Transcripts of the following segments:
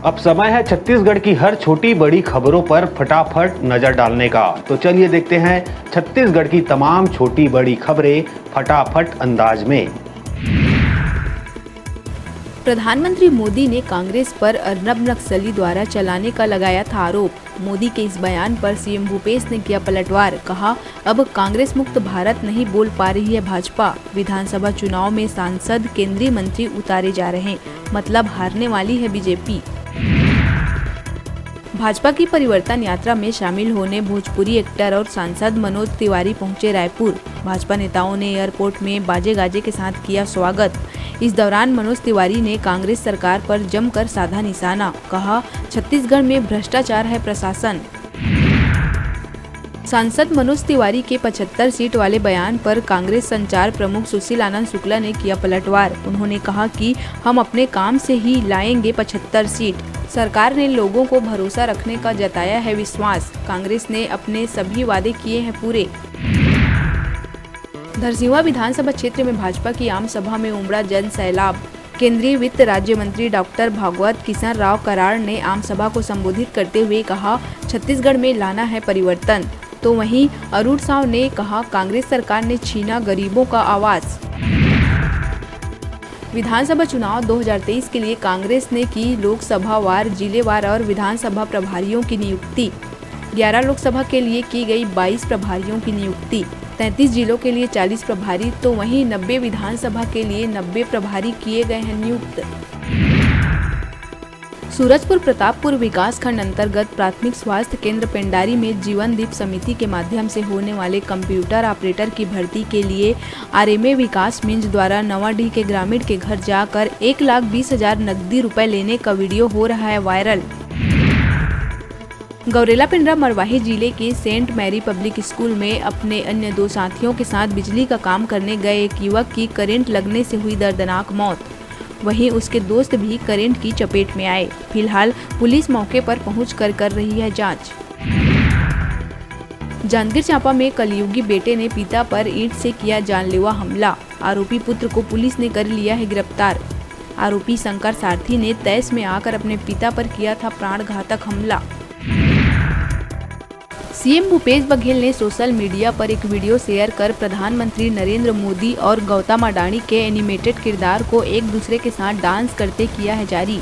अब समय है छत्तीसगढ़ की हर छोटी बड़ी खबरों पर फटाफट नजर डालने का। तो चलिए देखते हैं छत्तीसगढ़ की तमाम छोटी बड़ी खबरें फटाफट अंदाज में। प्रधानमंत्री मोदी ने कांग्रेस पर अर्नब नक्सली द्वारा चलाने का लगाया था आरोप। मोदी के इस बयान पर सीएम भूपेश ने किया पलटवार। कहा, अब कांग्रेस मुक्त भारत नहीं बोल पा रही है भाजपा। विधानसभा चुनाव में सांसद, केंद्रीय मंत्री उतारे जा रहे हैं, मतलब हारने वाली है बीजेपी। भाजपा की परिवर्तन यात्रा में शामिल होने भोजपुरी एक्टर और सांसद मनोज तिवारी पहुंचे रायपुर। भाजपा नेताओं ने एयरपोर्ट में बाजे गाजे के साथ किया स्वागत। इस दौरान मनोज तिवारी ने कांग्रेस सरकार पर जमकर साधा निशाना। कहा, छत्तीसगढ़ में भ्रष्टाचार है प्रशासन। सांसद मनोज तिवारी के 75 सीट वाले बयान पर कांग्रेस संचार प्रमुख सुशील आनंद शुक्ला ने किया पलटवार। उन्होंने कहा कि हम अपने काम से ही लाएंगे 75 सीट। सरकार ने लोगों को भरोसा रखने का जताया है विश्वास। कांग्रेस ने अपने सभी वादे किए हैं पूरे। धरसींवा विधानसभा क्षेत्र में भाजपा की आम सभा में उमड़ा जन सैलाब। केंद्रीय वित्त राज्य मंत्री डॉक्टर भागवत किशन राव कराड़ ने आम सभा को संबोधित करते हुए कहा, छत्तीसगढ़ में लाना है परिवर्तन। तो वहीं अरुण साव ने कहा, कांग्रेस सरकार ने छीना गरीबों का आवास। विधानसभा चुनाव 2023 के लिए कांग्रेस ने की लोकसभा वार, जिलेवार और विधानसभा प्रभारियों की नियुक्ति। 11 लोकसभा के लिए की गई 22 प्रभारियों की नियुक्ति। 33 जिलों के लिए 40 प्रभारी, तो वहीं 90 विधानसभा के लिए 90 प्रभारी किए गए हैं नियुक्त। सूरजपुर प्रतापपुर विकासखंड अंतर्गत प्राथमिक स्वास्थ्य केंद्र पेंडारी में जीवन दीप समिति के माध्यम से होने वाले कंप्यूटर ऑपरेटर की भर्ती के लिए आरएमए विकास मिंज द्वारा नवाडीह के ग्रामीण के घर जाकर 1,20,000 नकदी रुपए लेने का वीडियो हो रहा है वायरल। गौरेला पिंडरा मरवाही जिले के सेंट मैरी पब्लिक स्कूल में अपने अन्य 2 साथियों के साथ बिजली का काम करने गए एक युवक की करंट लगने से हुई दर्दनाक मौत। वहीं उसके दोस्त भी करंट की चपेट में आए। फिलहाल पुलिस मौके पर पहुंचकर कर रही है जांच। जांजगीर चांपा में कलयुगी बेटे ने पिता पर ईंट से किया जानलेवा हमला। आरोपी पुत्र को पुलिस ने कर लिया है गिरफ्तार। आरोपी शंकर सारथी ने तैस में आकर अपने पिता पर किया था प्राणघातक हमला। सीएम भूपेश बघेल ने सोशल मीडिया पर एक वीडियो शेयर कर प्रधानमंत्री नरेंद्र मोदी और गौतम अडानी के एनिमेटेड किरदार को एक दूसरे के साथ डांस करते किया है जारी।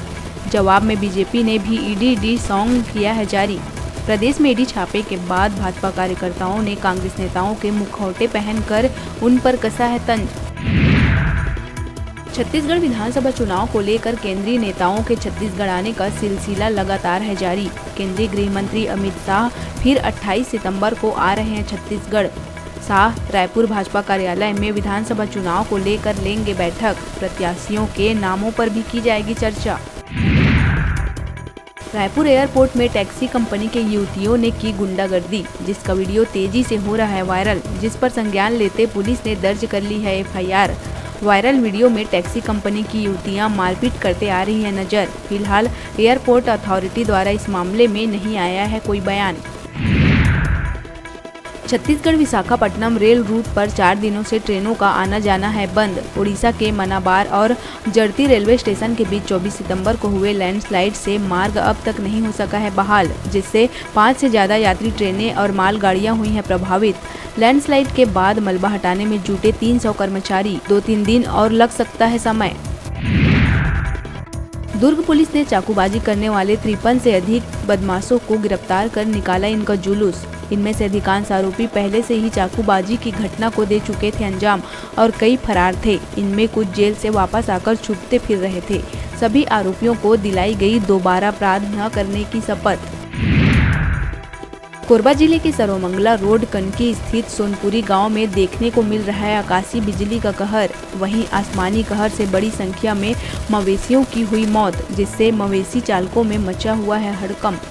जवाब में बीजेपी ने भी ईडी सॉन्ग किया है जारी। प्रदेश में ईडी छापे के बाद भाजपा कार्यकर्ताओं ने कांग्रेस नेताओं के मुखौटे पहनकर उन पर कसा है तंज। छत्तीसगढ़ विधानसभा चुनाव को लेकर केंद्रीय नेताओं के छत्तीसगढ़ आने का सिलसिला लगातार है जारी। केंद्रीय गृह मंत्री अमित शाह फिर 28 सितंबर को आ रहे हैं छत्तीसगढ़। शाह रायपुर भाजपा कार्यालय में विधानसभा चुनाव को लेकर लेंगे बैठक। प्रत्याशियों के नामों पर भी की जाएगी चर्चा। रायपुर एयरपोर्ट में टैक्सी कंपनी के युवतियों ने की गुंडागर्दी, जिसका वीडियो तेजी से हो रहा है वायरल, जिस पर संज्ञान लेते पुलिस ने दर्ज कर ली है एफआईआर। वायरल वीडियो में टैक्सी कंपनी की युवतियां मारपीट करते आ रही है नजर। फिलहाल एयरपोर्ट अथॉरिटी द्वारा इस मामले में नहीं आया है कोई बयान। छत्तीसगढ़ विशाखापट्टनम रेल रूट पर 4 दिनों से ट्रेनों का आना जाना है बंद। उड़ीसा के मनाबार और जड़ती रेलवे स्टेशन के बीच 24 सितंबर को हुए लैंडस्लाइड से मार्ग अब तक नहीं हो सका है बहाल, जिससे 5 से ज्यादा यात्री ट्रेनें और मालगाड़ियां हुई हैं प्रभावित। लैंडस्लाइड के बाद मलबा हटाने में जुटे 300 कर्मचारी। 2-3 दिन और लग सकता है समय। दुर्ग पुलिस ने चाकूबाजी करने वाले 53 से अधिक बदमाशों को गिरफ्तार कर निकाला इनका जुलूस। इनमें से अधिकांश आरोपी पहले से ही चाकूबाजी की घटना को दे चुके थे अंजाम और कई फरार थे। इनमें कुछ जेल से वापस आकर छुपते फिर रहे थे। सभी आरोपियों को दिलाई गई दोबारा अपराध न करने की शपथ। कोरबा जिले के सरोमंगला रोड कनकी स्थित सोनपुरी गांव में देखने को मिल रहा है आकाशीय बिजली का कहर। वहीं आसमानी कहर से बड़ी संख्या में मवेशियों की हुई मौत, जिससे मवेशी चालकों में मचा हुआ है हड़कंप।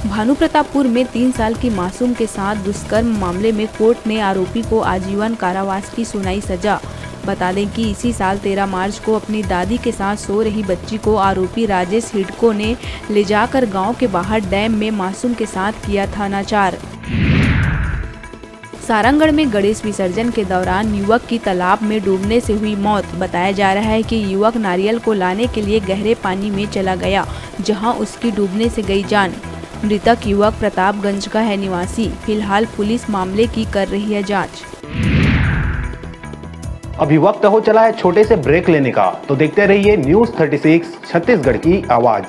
भानुप्रतापपुर में 3 साल की मासूम के साथ दुष्कर्म मामले में कोर्ट ने आरोपी को आजीवन कारावास की सुनाई सजा। बता दें कि इसी साल 13 मार्च को अपनी दादी के साथ सो रही बच्ची को आरोपी राजेश हिडको ने ले जाकर गांव के बाहर डैम में मासूम के साथ किया था अनाचार। सारंगगढ़ में गणेश विसर्जन के दौरान युवक की तालाब में डूबने से हुई मौत। बताया जा रहा है कि युवक नारियल को लाने के लिए गहरे पानी में चला गया, जहां उसकी डूबने से गई जान। मृतक युवक प्रतापगंज का है निवासी। फिलहाल पुलिस मामले की कर रही है जांच। अभी वक्त हो चला है छोटे से ब्रेक लेने का, तो देखते रहिए न्यूज़ 36 छत्तीसगढ़ की आवाज।